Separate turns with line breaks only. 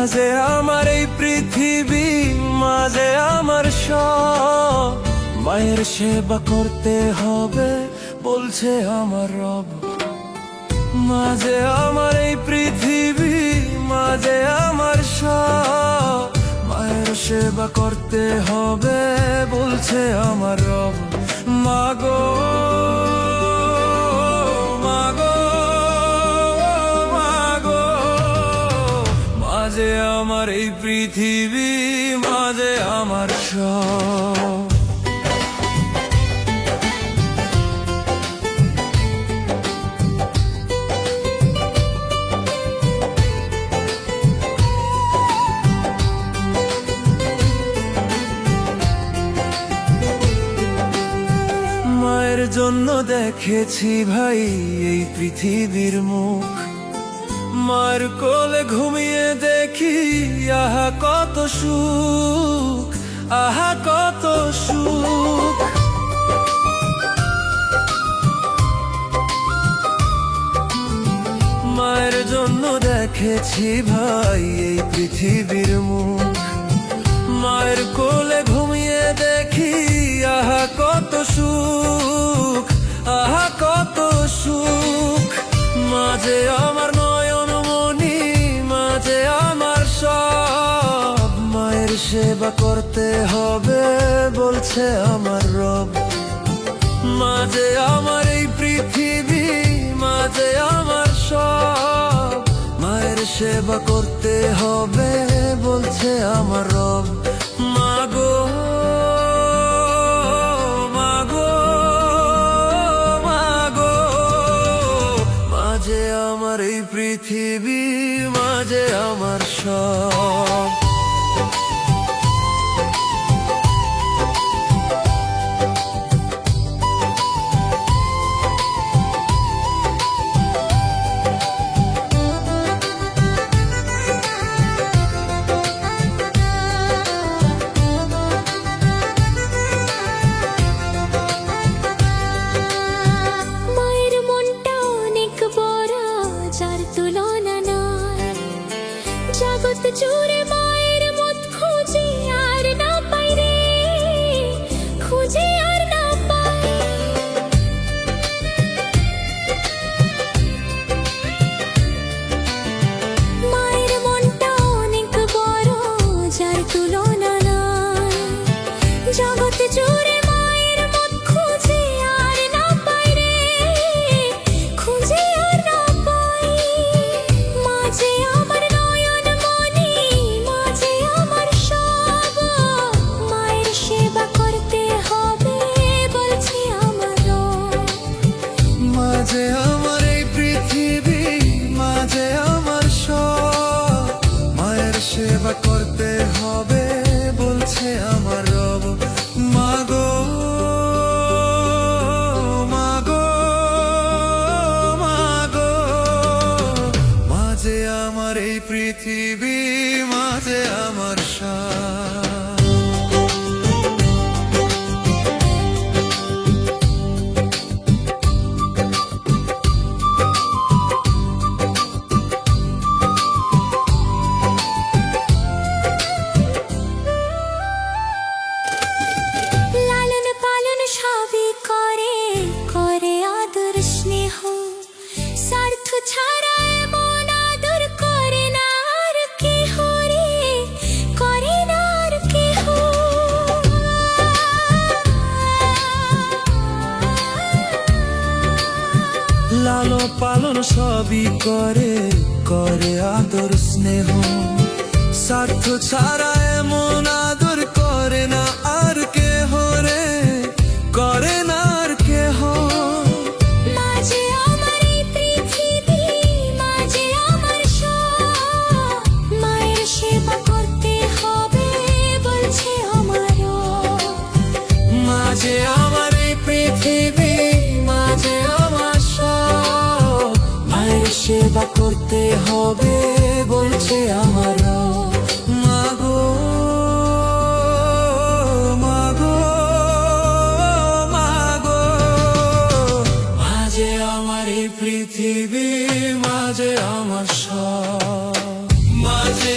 মাঝে আমার এই পৃথিবী, মাঝে আমার সব, মায়ের সেবা করতে হবে বলছে আমার রব। মাঝে আমার এই পৃথিবী, মাঝে আমার সব, মায়ের সেবা করতে হবে বলছে আমার রব। মাগো মাগো মাগো, মাঝে আমার এই পৃথিবী, মাঝে আমার সব। মায়ের জন্য দেখেছি ভাই এই পৃথিবীর মুখ, মার কোলে ঘুমিয়ে দেখি আহা কত সুখ, আহা কত সুখ। মায়ের জন্য দেখেছি ভাই এই পৃথিবীর মুখ, মায়ের কোলে ঘুমিয়ে দেখি আহা কত সুখ, আহা কত সুখ। মাঝে আমার নয়ন মনি, মাঝে আমার সব, মায়ের সেবা করতে হবে বলছে আমার রব। মাঝে আমার এই পৃথিবী, মাঝে আমার সব, মায়ের সেবা করতে হবে বলছে আমার রব। মাগো মাগো মাগো, মাঝে আমার এই পৃথিবী, মাঝে আমার সব।
জগৎ জুড়ে মায়ের মত খুঁজে আর না পাই রে, খুঁজে আর না পাই। মায়ের মনটা অনেক বড় যার তুলনা নাই, জগৎ জুড়ে মায়ের মত খুঁজে আর না পাই রে, খুঁজে আর না পাই। মাঝে আমার
মাঝে আমার এই পৃথিবী, মাঝে আমার সব, মায়ের সেবা করতে হবে বলছে আমার রব। মাগো মাগো মাগো, মাঝে আমার এই পৃথিবী, মাঝে আমার সব। লালন পালন সবই করে, করে আদর স্নেহ, স্বার্থ ছাড়া এমন আদর করে না আর কেহ রে, করে না আর কেহ।
মাঝে আমার এই পৃথিবী, মাঝে আমার সব, মায়ের সেবা করতে হবে বলছে আমার রব।
মাঝে আমার এই পৃথিবী, মাঝে আমার সব, মায়ের সেবা করতে হবে বলছে আমার রব। মাগো মাগো মাগো, মাঝে আমার এই পৃথিবী, মাঝে আমার সব, মাঝে